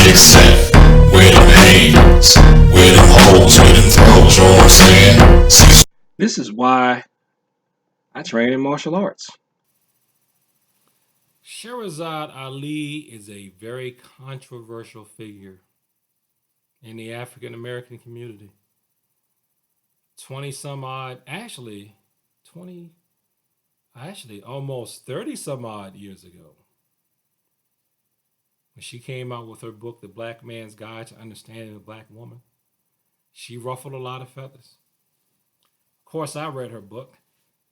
except where them hands, where them holes, where them throws, you know what I'm saying? This is why I train in martial arts. Sharazad Ali is a very controversial figure in the African American community. 20 some odd, 20, almost 30 some odd years ago, when she came out with her book, The Black Man's Guide to Understanding the Black Woman, she ruffled a lot of feathers. Of course, I read her book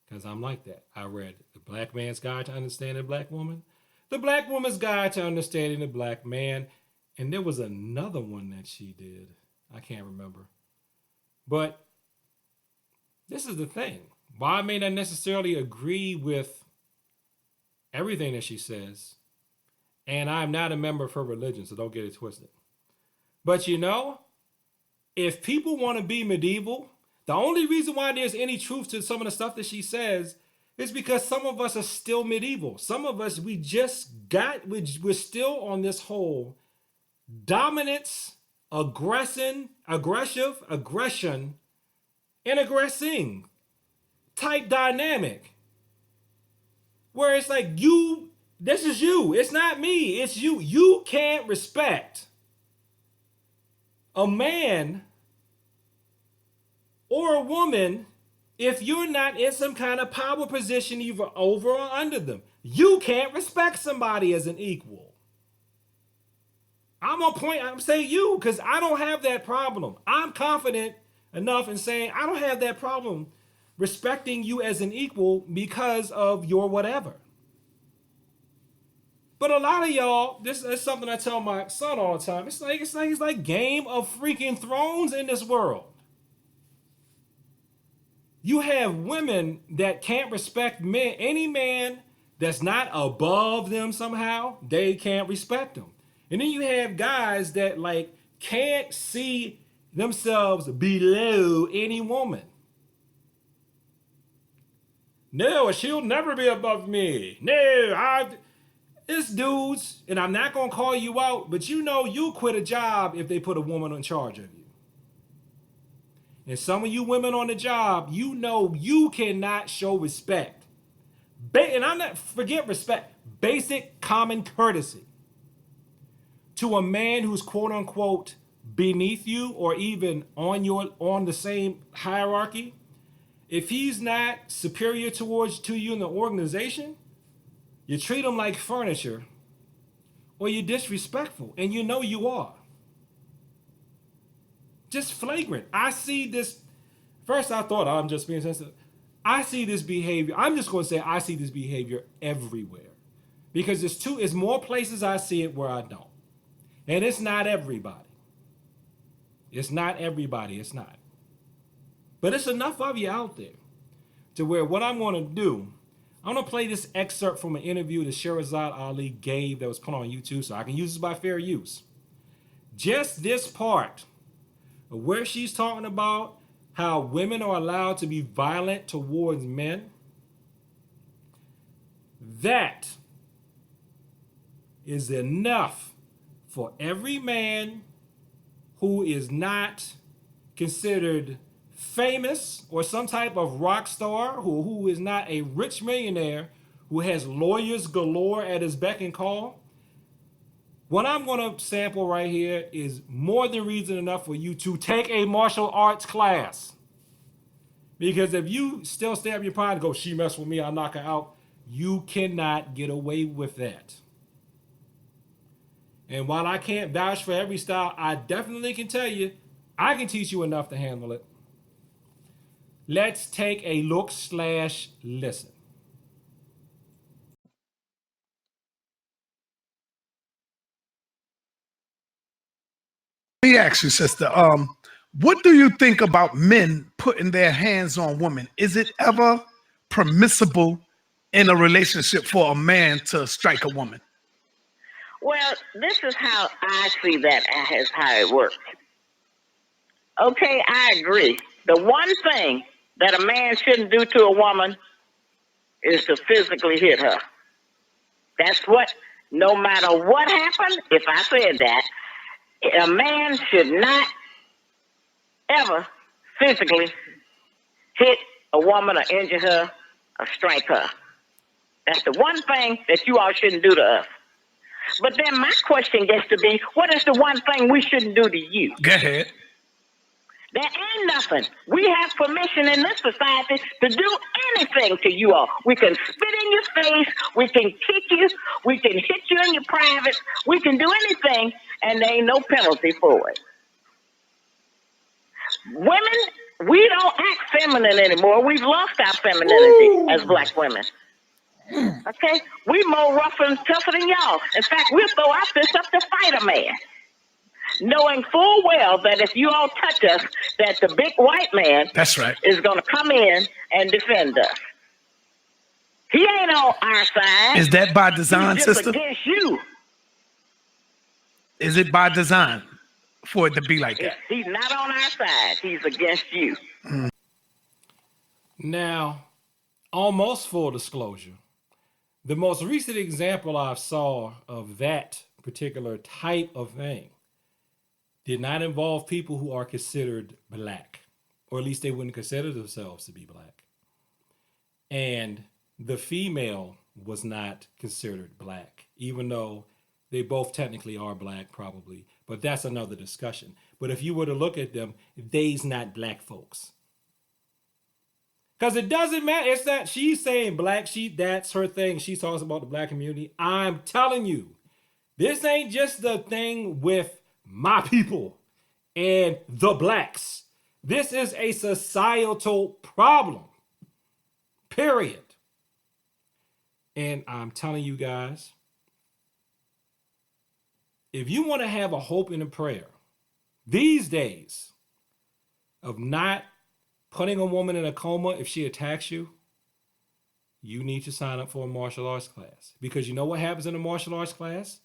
because I'm like that. I read The Black Man's Guide to Understanding the Black Woman, The Black Woman's Guide to Understanding the Black Man, and there was another one that she did. I can't remember. But this is the thing. While I may not necessarily agree with everything that she says, and I'm not a member of her religion, so don't get it twisted. But if people want to be medieval, the only reason why there's any truth to some of the stuff that she says is because some of us are still medieval. Some of us, we're still on this whole dominance, aggression, and aggressing type dynamic. Where it's like this is you. It's not me. It's you. You can't respect a man or a woman if you're not in some kind of power position either over or under them. You can't respect somebody as an equal. I'm saying you because I don't have that problem. I'm confident enough in saying I don't have that problem respecting you as an equal because of your whatever. But a lot of y'all, this is something I tell my son all the time. It's like Game of freaking Thrones in this world. You have women that can't respect men. Any man that's not above them somehow, they can't respect them. And then you have guys that can't see themselves below any woman. No, she'll never be above me. It's dudes, and I'm not gonna call you out, but you'll quit a job if they put a woman in charge of you. And some of you women on the job, you cannot show respect. And I'm not forget respect, basic common courtesy to a man who's quote unquote beneath you or even on the same hierarchy. If he's not superior to you in the organization, you treat him like furniture or you're disrespectful, and you are. Just flagrant. I see this. First, I thought I'm just being sensitive. I see this behavior. I'm just going to say I see this behavior everywhere. Because it's more places I see it where I don't. And it's not everybody. It's not everybody. It's not. But it's enough of you out there to where what I'm going to do, I'm going to play this excerpt from an interview that Sharazad Ali gave that was put on YouTube so I can use this by fair use. Just this part of where she's talking about how women are allowed to be violent towards men. That is enough for every man who is not considered famous or some type of rock star, who is not a rich millionaire, who has lawyers galore at his beck and call. What I'm going to sample right here is more than reason enough for you to take a martial arts class. Because if you still stay up your pride and go, she messed with me, I'll knock her out, you cannot get away with that. And while I can't vouch for every style, I definitely can tell you, I can teach you enough to handle it. Let's take a look/listen. Let me ask you, sister, what do you think about men putting their hands on women? Is it ever permissible in a relationship for a man to strike a woman? Well, this is how I see that as how it works. Okay, I agree. The one thing that a man shouldn't do to a woman is to physically hit her. That's what, no matter what happened, if I said that, A man should not ever physically hit a woman or injure her or strike her. That's the one thing that you all shouldn't do to us. But then my question gets to be, what is the one thing we shouldn't do to you? Go ahead. There ain't nothing. We have permission in this society to do anything to you all. We can spit in your face. We can kick you. We can hit you in your privates. We can do anything, and there ain't no penalty for it. Women, we don't act feminine anymore. We've lost our femininity as black women. Okay? We more rough and tougher than y'all. In fact, we'll throw our fists up to fight a man, knowing full well that if you all touch us, that the big white man That's right. is going to come in and defend us. He ain't on our side. Is that by design, He's just sister? against you. Is it by design for it to be like that? He's not on our side. He's against you. Now, almost full disclosure, the most recent example I saw of that particular type of thing did not involve people who are considered black, or at least they wouldn't consider themselves to be black. And the female was not considered black, even though they both technically are black, probably. But that's another discussion. But if you were to look at them, they's not black folks. Because it doesn't matter. It's that she's saying black, that's her thing. She talks about the black community. I'm telling you, this ain't just the thing with my people and the blacks. This is a societal problem. Period. And I'm telling you guys, if you want to have a hope and a prayer these days of not putting a woman in a coma if she attacks you, you need to sign up for a martial arts class. Because you know what happens in a martial arts class?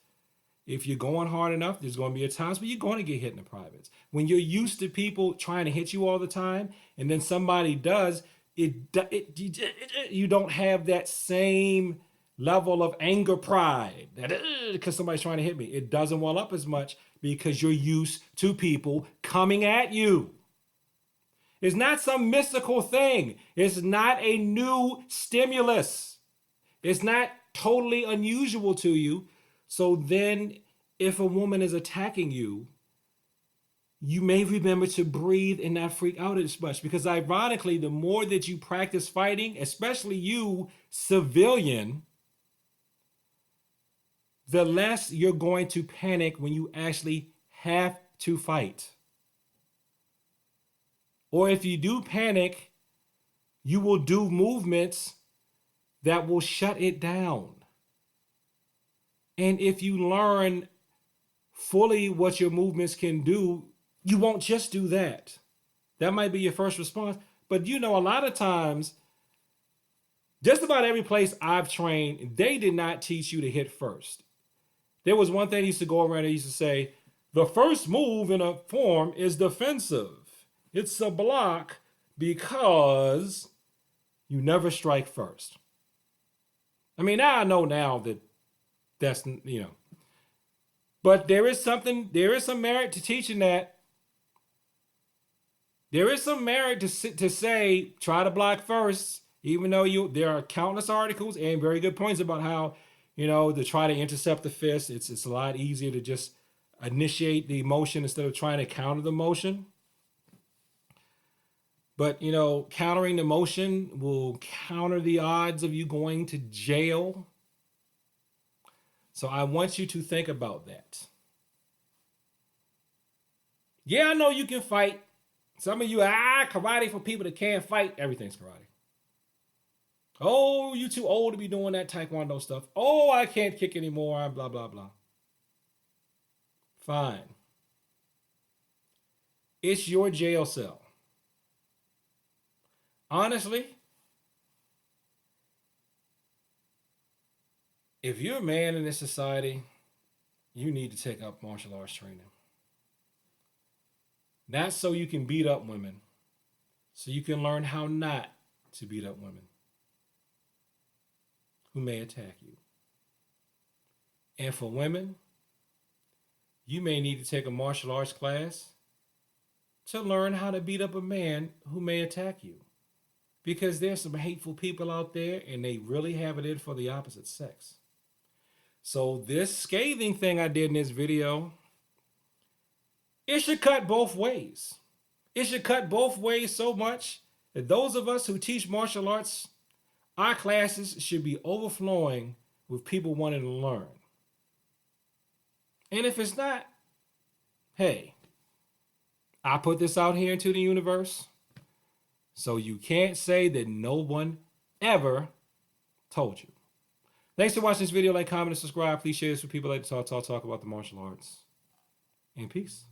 If you're going hard enough, there's going to be a times where you're going to get hit in the privates. When you're used to people trying to hit you all the time, and then somebody does, you don't have that same level of anger, pride, that because somebody's trying to hit me. It doesn't well up as much because you're used to people coming at you. It's not some mystical thing. It's not a new stimulus. It's not totally unusual to you. So then if a woman is attacking you, you may remember to breathe and not freak out as much. Because ironically, the more that you practice fighting, especially you, civilian, the less you're going to panic when you actually have to fight. Or if you do panic, you will do movements that will shut it down. And if you learn fully what your movements can do, you won't just do that. That might be your first response. But you know, a lot of times, just about every place I've trained, they did not teach you to hit first. There was one thing he used to go around and he used to say, the first move in a form is defensive. It's a block because you never strike first. I mean, now I know now that that's, you know, but there is some merit to teaching that. There is some merit to say, try to block first, even though there are countless articles and very good points about how, you know, to try to intercept the fist, it's a lot easier to just initiate the motion instead of trying to counter the motion. But, you know, countering the motion will counter the odds of you going to jail. So I want you to think about that. Yeah, I know you can fight. Some of you, karate for people that can't fight. Everything's karate. Oh, you too old to be doing that taekwondo stuff. Oh, I can't kick anymore. I'm blah, blah, blah. Fine. It's your jail cell. Honestly, if you're a man in this society, you need to take up martial arts training. Not so you can beat up women, so you can learn how not to beat up women who may attack you. And for women, you may need to take a martial arts class to learn how to beat up a man who may attack you. Because there's some hateful people out there and they really have it in for the opposite sex. So this scathing thing I did in this video, it should cut both ways. It should cut both ways so much that those of us who teach martial arts, our classes should be overflowing with people wanting to learn. And if it's not, hey, I put this out here into the universe, so you can't say that no one ever told you. Thanks for watching this video. Like, comment, and subscribe. Please share this with people that like to talk about the martial arts. And peace.